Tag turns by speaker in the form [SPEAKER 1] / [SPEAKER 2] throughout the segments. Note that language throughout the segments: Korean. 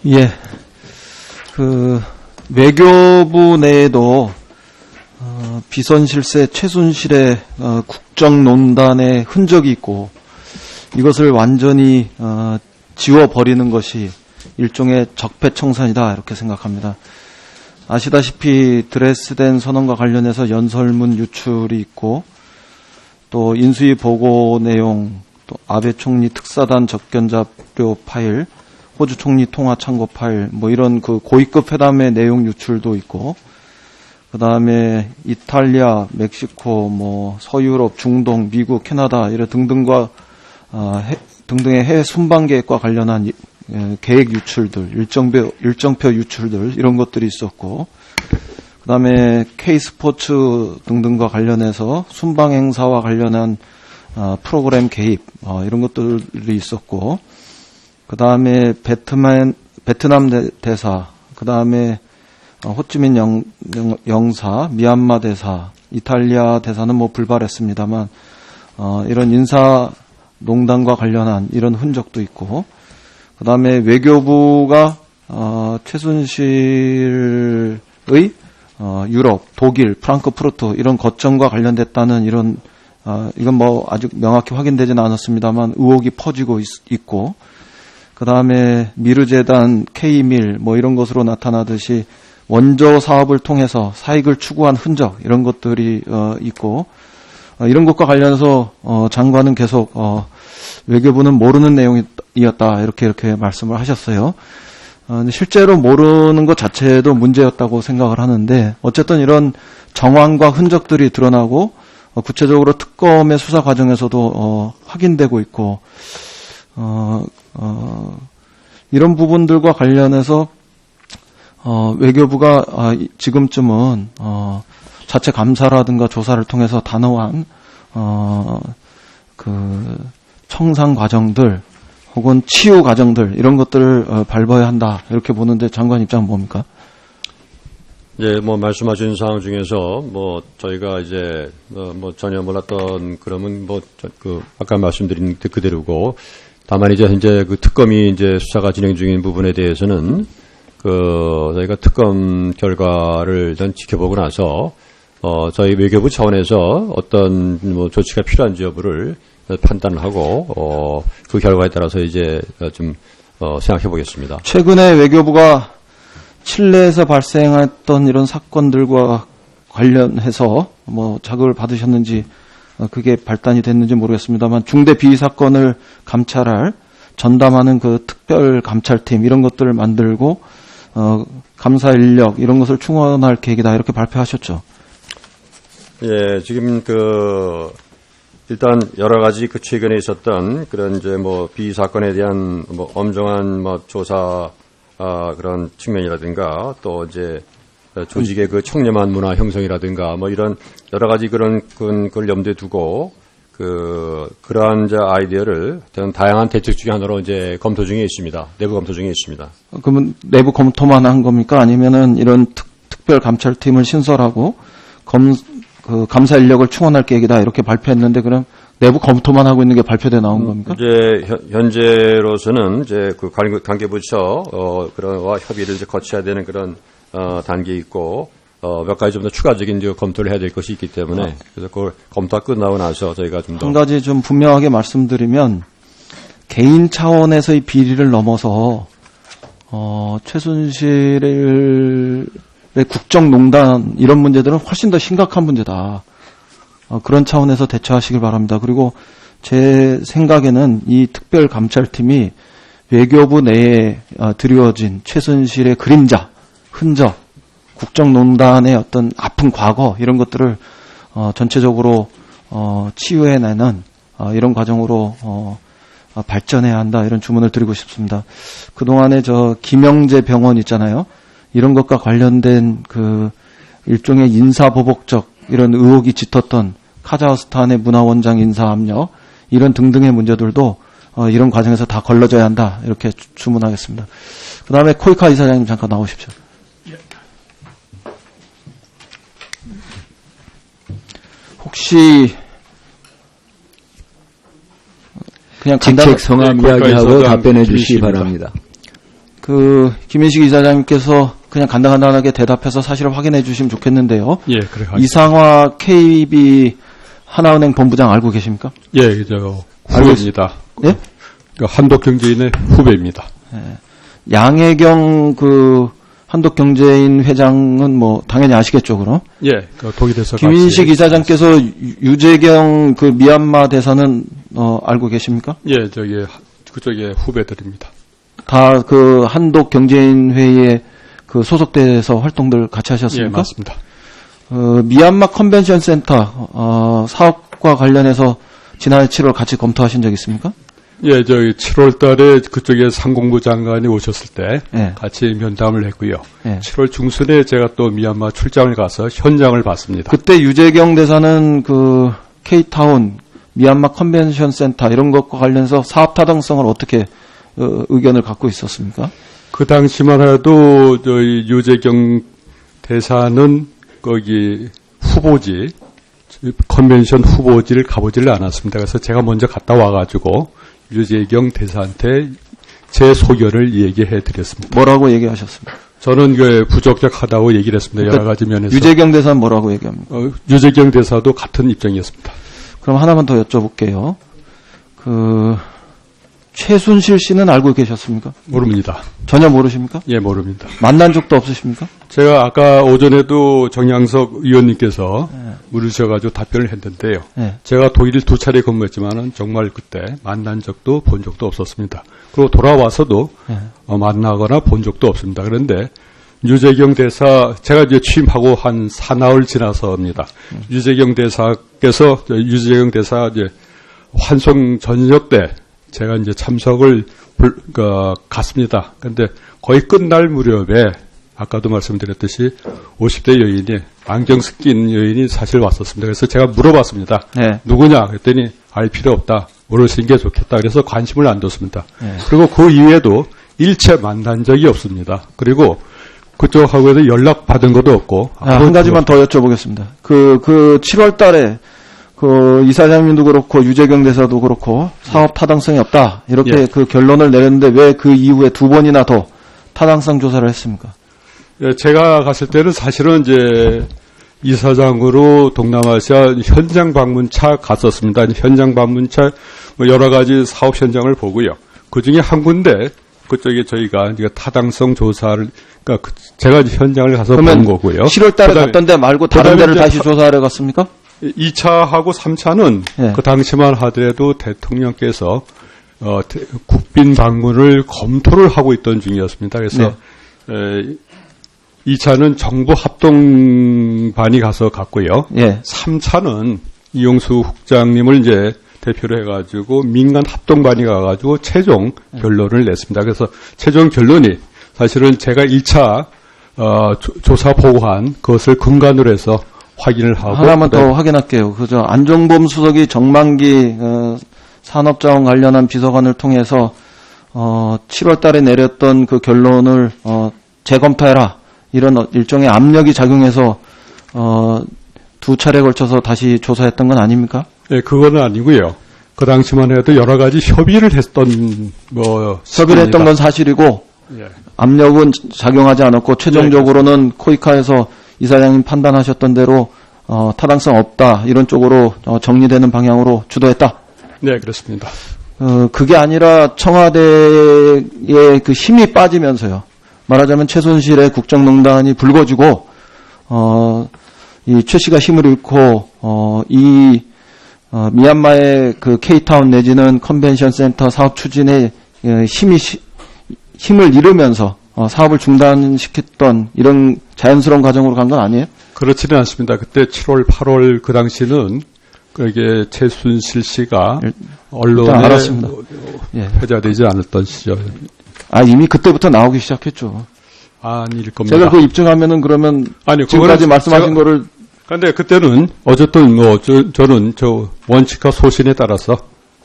[SPEAKER 1] 예, 외교부 내에도 비선실세 최순실의 국정농단의 흔적이 있고 이것을 완전히 지워버리는 것이 일종의 적폐청산이다 이렇게 생각합니다. 아시다시피 드레스덴 선언과 관련해서 연설문 유출이 있고 또 인수위 보고 내용, 또 아베 총리 특사단 접견자료 파일, 호주 총리 통화 참고 파일, 뭐 이런 그 고위급 회담의 내용 유출도 있고, 그 다음에 이탈리아, 멕시코, 뭐 서유럽, 중동, 미국, 캐나다 이런 등등과 등등의 해외 순방 계획과 관련한 계획 유출들, 일정표 유출들 이런 것들이 있었고, 그 다음에 K스포츠 등등과 관련해서 순방 행사와 관련한 프로그램 개입 이런 것들이 있었고, 그 다음에 베트남 대사, 그 다음에 호찌민 영사, 미얀마 대사, 이탈리아 대사는 뭐 불발했습니다만 이런 인사농단과 관련한 이런 흔적도 있고, 그 다음에 외교부가 최순실의 유럽, 독일, 프랑크푸르트 이런 거점과 관련됐다는 이런 이건 뭐 아직 명확히 확인되지는 않았습니다만 의혹이 퍼지고 있고, 그 다음에 미르재단, K밀 뭐 이런 것으로 나타나듯이 원조 사업을 통해서 사익을 추구한 흔적 이런 것들이 있고, 이런 것과 관련해서 장관은 계속 외교부는 모르는 내용이었다 이렇게 말씀을 하셨어요. 근데 실제로 모르는 것 자체도 문제였다고 생각을 하는데, 어쨌든 이런 정황과 흔적들이 드러나고 구체적으로 특검의 수사 과정에서도 확인되고 있고, 이런 부분들과 관련해서 외교부가 지금쯤은 자체 감사라든가 조사를 통해서 단호한 그 청산 과정들 혹은 치유 과정들 이런 것들을 밟아야 한다 이렇게 보는데, 장관 입장은 뭡니까?
[SPEAKER 2] 예, 뭐 말씀하신 사항 중에서 뭐 저희가 이제 뭐 전혀 몰랐던 그러면 뭐 그 아까 말씀드린 그대로고, 다만 이제 현재 그 특검이 이제 수사가 진행 중인 부분에 대해서는 저희가 특검 결과를 일단 지켜보고 나서 저희 외교부 차원에서 어떤 뭐 조치가 필요한지 여부를 판단을 하고 그 결과에 따라서 이제 좀 생각해 보겠습니다.
[SPEAKER 1] 최근에 외교부가 칠레에서 발생했던 이런 사건들과 관련해서 뭐 자극을 받으셨는지 그게 발단이 됐는지 모르겠습니다만, 중대 비위 사건을 감찰할 전담하는 그 특별 감찰팀 이런 것들을 만들고 감사 인력 이런 것을 충원할 계획이다 이렇게 발표하셨죠.
[SPEAKER 2] 예, 지금 일단 여러 가지 최근에 있었던 그런 이제 뭐 비위 사건에 대한 뭐 엄정한 뭐 조사 그런 측면이라든가, 또 이제 조직의 그 청렴한 문화 형성이라든가 뭐 이런 여러 가지 그걸 염두에 두고 그러한 이제 아이디어를 다양한 대책 중에 하나로 이제 검토 중에 있습니다. 내부 검토 중에 있습니다. 그러면
[SPEAKER 1] 내부 검토만 한 겁니까? 아니면은 이런 특별 감찰팀을 신설하고 감사 인력을 충원할 계획이다 이렇게 발표했는데, 그럼 내부 검토만 하고 있는 게 발표돼 나온 겁니까?
[SPEAKER 2] 이제 현재로서는 이제 그 관계부처 그런와 협의를 이제 거쳐야 되는 그런 단계에 있고, 몇 가지 좀 더 추가적인 검토를 해야 될 것이 있기 때문에, 그래서 그걸 검토가 끝나고 나서 저희가 좀 더.
[SPEAKER 1] 한 가지 좀 분명하게 말씀드리면, 개인 차원에서의 비리를 넘어서, 최순실의 국정농단, 이런 문제들은 훨씬 더 심각한 문제다. 그런 차원에서 대처하시길 바랍니다. 그리고 제 생각에는 이 특별 감찰팀이 외교부 내에 드리워진 최순실의 그림자, 흔적, 국정농단의 어떤 아픈 과거 이런 것들을 전체적으로 치유해내는 이런 과정으로 발전해야 한다 이런 주문을 드리고 싶습니다. 그동안에 김영재 병원 있잖아요. 이런 것과 관련된 그 일종의 인사보복적 이런 의혹이 짙었던 카자흐스탄의 문화원장 인사 압력 이런 등등의 문제들도 이런 과정에서 다 걸러져야 한다 이렇게 주문하겠습니다. 그 다음에 코이카 이사장님 잠깐 나오십시오. 혹시 그냥
[SPEAKER 3] 직책 성함 이야기하고 답변해 주시기 바랍니다.
[SPEAKER 1] 김인식 이사장님께서 그냥 간단하게 대답해서 사실을 확인해 주시면 좋겠는데요.
[SPEAKER 3] 예, 그래.
[SPEAKER 1] 이상화 KB 하나은행 본부장 알고 계십니까?
[SPEAKER 3] 예, 후배입니다.
[SPEAKER 1] 예?
[SPEAKER 3] 한독경제인의 후배입니다.
[SPEAKER 1] 양혜경 한독경제인 회장은 당연히 아시겠죠, 그럼?
[SPEAKER 3] 예, 독일에서
[SPEAKER 1] 김인식 이사장께서 유재경 미얀마 대사는 알고 계십니까?
[SPEAKER 3] 예, 그쪽에 후배들입니다.
[SPEAKER 1] 다 한독경제인 회의에 소속돼서 활동들 같이 하셨습니까?
[SPEAKER 3] 예, 맞습니다.
[SPEAKER 1] 미얀마 컨벤션 센터 사업과 관련해서 지난해 7월 같이 검토하신 적 있습니까?
[SPEAKER 3] 예, 7월 달에 그쪽에 상공부 장관이 오셨을 때
[SPEAKER 1] 예.
[SPEAKER 3] 같이 면담을 했고요.
[SPEAKER 1] 예.
[SPEAKER 3] 7월 중순에 제가 또 미얀마 출장을 가서 현장을 봤습니다.
[SPEAKER 1] 그때 유재경 대사는 K타운, 미얀마 컨벤션 센터 이런 것과 관련해서 사업 타당성을 어떻게 의견을 갖고 있었습니까?
[SPEAKER 3] 그 당시만 해도 유재경 대사는 거기 후보지, 컨벤션 후보지를 가보지를 않았습니다. 그래서 제가 먼저 갔다 와가지고 유재경 대사한테 제 소견을 얘기해 드렸습니다.
[SPEAKER 1] 뭐라고 얘기하셨습니까?
[SPEAKER 3] 저는 부적격하다고 얘기를 했습니다. 여러 가지 면에서.
[SPEAKER 1] 유재경 대사는 뭐라고 얘기합니까?
[SPEAKER 3] 유재경 대사도 같은 입장이었습니다.
[SPEAKER 1] 그럼 하나만 더 여쭤볼게요. 최순실 씨는 알고 계셨습니까?
[SPEAKER 3] 모릅니다.
[SPEAKER 1] 전혀 모르십니까?
[SPEAKER 3] 예, 모릅니다.
[SPEAKER 1] 만난 적도 없으십니까?
[SPEAKER 3] 제가 아까 오전에도 정양석 의원님께서 물으셔가지고 답변을 했는데요.
[SPEAKER 1] 네.
[SPEAKER 3] 제가 독일 2차례 근무했지만은 정말 그때 만난 적도 본 적도 없었습니다. 그리고 돌아와서도 만나거나 본 적도 없습니다. 그런데 유재경 대사, 제가 이제 취임하고 한 사나흘 지나서입니다. 유재경 대사 이제 환송 저녁 때 제가 이제 참석을 갔습니다. 근데 거의 끝날 무렵에 아까도 말씀드렸듯이 50대 여인이 안경 낀 여인이 사실 왔었습니다. 그래서 제가 물어봤습니다.
[SPEAKER 1] 네.
[SPEAKER 3] 누구냐? 그랬더니 알 필요 없다. 모르시는 게 좋겠다. 그래서 관심을 안 뒀습니다.
[SPEAKER 1] 네.
[SPEAKER 3] 그리고 그 이후에도 일체 만난 적이 없습니다. 그리고 그쪽하고도 연락 받은 것도 없고.
[SPEAKER 1] 한 가지만 더 여쭤보겠습니다. 7월 달에 이사장님도 그렇고 유재경 대사도 그렇고 사업 타당성이 없다. 이렇게
[SPEAKER 3] 예.
[SPEAKER 1] 결론을 내렸는데 왜 그 이후에 2번이나 더 타당성 조사를 했습니까?
[SPEAKER 3] 예, 제가 갔을 때는 사실은 이제 이사장으로 동남아시아 현장 방문차 갔었습니다. 현장 방문차 여러 가지 사업 현장을 보고요. 그 중에 한 군데 그쪽에 저희가 이제 타당성 조사를 제가 현장을 가서 본 거고요.
[SPEAKER 1] 7월 달에 갔던 데 말고 다른 데를 다시 조사하러 갔습니까?
[SPEAKER 3] 2차하고 3차는
[SPEAKER 1] 예.
[SPEAKER 3] 그 당시만 하더라도 대통령께서 국빈 방문을 검토를 하고 있던 중이었습니다. 그래서 2차는 정부 합동반이 가서 갔고요.
[SPEAKER 1] 예.
[SPEAKER 3] 3차는 이용수 국장님을 이제 대표로 해가지고 민간 합동반이 가가지고 최종 결론을 냈습니다. 그래서 최종 결론이 사실은 제가 1차 조사 보고한 그것을 근간으로 해서 확인을 하고
[SPEAKER 1] 하나만 더 확인할게요. 안종범 수석이 정만기 산업자원 관련한 비서관을 통해서 7월 달에 내렸던 그 결론을 재검토해라. 이런 일종의 압력이 작용해서 2차례에 걸쳐서 다시 조사했던 건 아닙니까?
[SPEAKER 3] 네, 그거는 아니고요. 그 당시만 해도 여러 가지 협의를 했던
[SPEAKER 1] 협의를 했던 건 사실이고
[SPEAKER 3] 예.
[SPEAKER 1] 압력은 작용하지 않았고 최종적으로는 코이카에서 이사장님 판단하셨던 대로 타당성 없다 이런 쪽으로 정리되는 방향으로 주도했다.
[SPEAKER 3] 네, 그렇습니다.
[SPEAKER 1] 그게 아니라 청와대의 그 힘이 빠지면서요. 말하자면 최순실의 국정농단이 불거지고 이 최 씨가 힘을 잃고 미얀마의 그 K타운 내지는 컨벤션 센터 사업 추진에 힘을 잃으면서 사업을 중단시켰던 이런 자연스러운 과정으로 간 건 아니에요?
[SPEAKER 3] 그렇지는 않습니다. 그때 7월, 8월 그 당시는 그게 최순실 씨가 언론에
[SPEAKER 1] 알았습니다. 예.
[SPEAKER 3] 회자되지 않았던 시절.
[SPEAKER 1] 이미 그때부터 나오기 시작했죠.
[SPEAKER 3] 아닐 겁니다.
[SPEAKER 1] 제가 입증하면은 그러면
[SPEAKER 3] 아니,
[SPEAKER 1] 지금까지 말씀하신 거를
[SPEAKER 3] 근데 그때는 어쨌든 저는 원칙과 소신에 따라서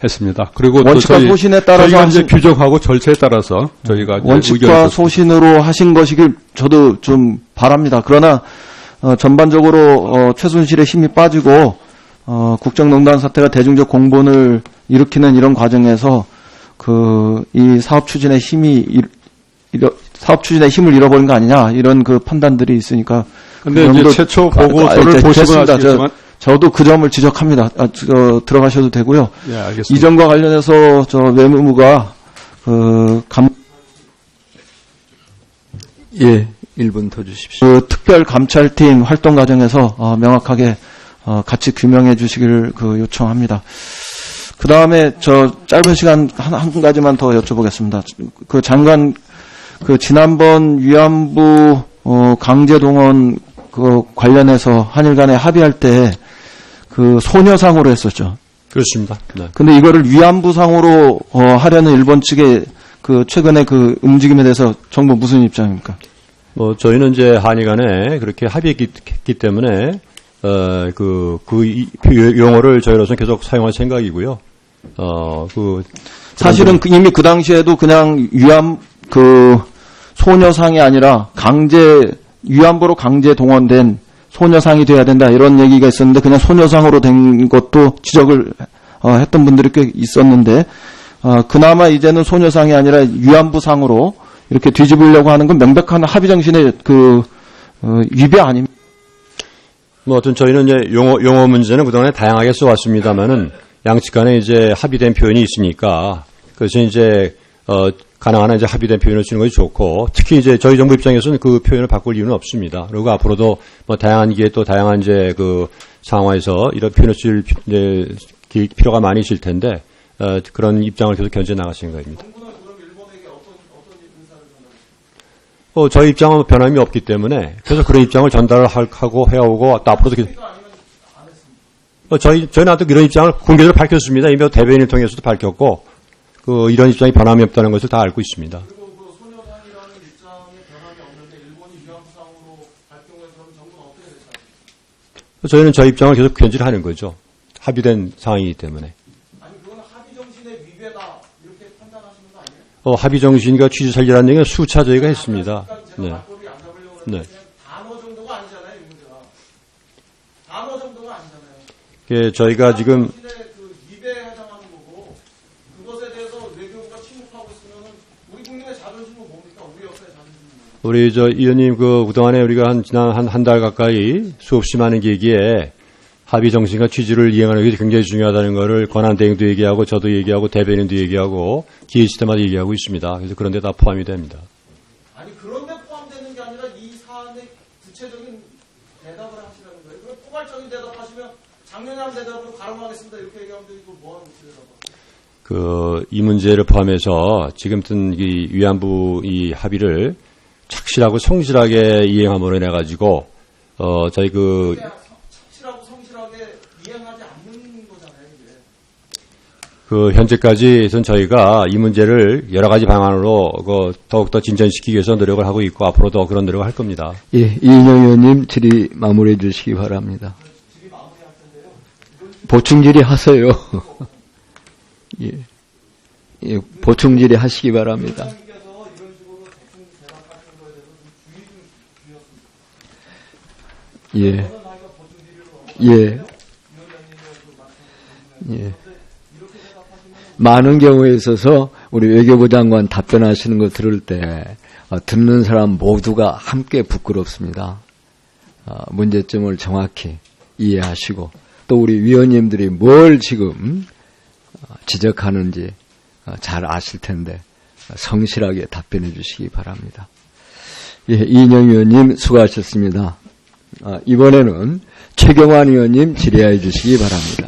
[SPEAKER 3] 했습니다. 그리고
[SPEAKER 1] 원칙과 소신에 따라서
[SPEAKER 3] 저희가 이제 규정하고 절차에 따라서 저희가
[SPEAKER 1] 원칙과 소신으로 하신 것이길 저도 좀 바랍니다. 그러나 전반적으로 최순실의 힘이 빠지고 국정농단 사태가 대중적 공분을 일으키는 이런 과정에서 이 사업 추진의 힘이 사업 추진에 힘을 잃어버린 거 아니냐 이런 그 판단들이 있으니까.
[SPEAKER 3] 근데 이제 최초 보고서를 보시면 아시겠지만
[SPEAKER 1] 저도 그 점을 지적합니다. 들어가셔도 되고요.
[SPEAKER 3] 예, 알겠습니다.
[SPEAKER 1] 이전과 관련해서 외무부가
[SPEAKER 4] 예, 1분 더 주십시오.
[SPEAKER 1] 그 특별 감찰팀 활동 과정에서 명확하게 같이 규명해 주시기를 요청합니다. 그 다음에 짧은 시간 한 가지만 더 여쭤보겠습니다. 그 장관 지난번 위안부 강제 동원 관련해서 한일 간에 합의할 때 소녀상으로 했었죠.
[SPEAKER 2] 그렇습니다. 네.
[SPEAKER 1] 근데 이거를 위안부상으로 하려는 일본 측의 최근의 움직임에 대해서 정부 무슨 입장입니까?
[SPEAKER 2] 저희는 이제 한일 간에 그렇게 합의했기 때문에 용어를 저희로서는 계속 사용할 생각이고요.
[SPEAKER 1] 사실은 이미 그 당시에도 그냥 소녀상이 아니라 위안부로 강제 동원된 소녀상이 돼야 된다 이런 얘기가 있었는데 그냥 소녀상으로 된 것도 지적을 했던 분들이 꽤 있었는데 그나마 이제는 소녀상이 아니라 위안부상으로 이렇게 뒤집으려고 하는 건 명백한 합의 정신의 위배 아닙니까?
[SPEAKER 2] 어떤 저희는 이제 용어 문제는 그동안에 다양하게 써왔습니다만은 양측 간에 이제 합의된 표현이 있으니까 그래서 이제 가능한 이제 합의된 표현을 쓰는 것이 좋고 특히 이제 저희 정부 입장에서는 그 표현을 바꿀 이유는 없습니다. 그리고 앞으로도 다양한 기회 또 다양한 이제 상황에서 이런 표현을 쓸 필요가 많이 있을 텐데 그런 입장을 계속 견제 나갈 생각입니다. 저희 입장은 변함이 없기 때문에 계속 그런 입장을 전달을 하고 해오고 또 앞으로도 저희는 또 이런 입장을 공개적으로 밝혔습니다. 이미 대변인을 통해서도 밝혔고 이런 입장이 변함이 없다는 것을 다 알고 있습니다.
[SPEAKER 1] 그리고 소녀상이라는 입장에 변함이 없는데 일본이 위안부상으로 발표해서 그럼 정부는 어떻게 대처하십니까?
[SPEAKER 2] 저희는 저희 입장을 계속 견지를 하는 거죠. 합의된 상황이기 때문에.
[SPEAKER 1] 아니 그건 합의 정신의 위배다 이렇게 판단하시는 거 아니에요?
[SPEAKER 2] 합의 정신과 취지 살리라는 얘기는 수차 저희가 했습니다. 네. 네.
[SPEAKER 1] 단어 정도가 아니잖아요, 이 문제가. 단어 정도가 아니잖아요.
[SPEAKER 2] 저희가 지금
[SPEAKER 1] 위배에 해당하는 거고 그것에 대해서 외교부가 침묵하고 있으면 우리 국민의 자존심은 뭡니까? 우리 역사의 자존심은 뭡니까?
[SPEAKER 2] 우리 의원님 그동안에 우리가 지난 한 달 가까이 수없이 많은 계기에 합의 정신과 취지를 이행하는 게 굉장히 중요하다는 것을 권한대행도 얘기하고 저도 얘기하고 대변인도 얘기하고 기회 시대마다 얘기하고 있습니다. 그래서 그런 데 다 포함이 됩니다.
[SPEAKER 1] 아니 그런데 포함되는 게 아니라 이 사안의 구체적인 대답을 하시라는 거예요. 그럼 포괄적인 대답하시면 작년에 한 대답으로 가름하겠습니다. 이렇게 얘기하면 이거 뭐하는 대답을?
[SPEAKER 2] 이 문제를 포함해서 지금 든 이 위안부 이 합의를 착실하고 성실하게 이행함으로 인해 가지고 저희
[SPEAKER 1] 착실하고 성실하게 이행하지 않는 거잖아요, 이게.
[SPEAKER 2] 현재까지는 저희가 이 문제를 여러 가지 방안으로 더욱더 진전시키기 위해서 노력을 하고 있고 앞으로도 그런 노력을 할 겁니다.
[SPEAKER 4] 예, 이인영 의원님 질의 마무리해 주시기 바랍니다. 보충 질의 하세요. 예, 보충 질의 하시기 바랍니다. 예. 많은 경우에 있어서 우리 외교부 장관 답변하시는 거 들을 때 듣는 사람 모두가 함께 부끄럽습니다. 문제점을 정확히 이해하시고 또 우리 위원님들이 뭘 지금 지적하는지 잘 아실 텐데 성실하게 답변해 주시기 바랍니다. 예, 이인영 의원님 수고하셨습니다. 이번에는 최경환 의원님 질의해 주시기 바랍니다.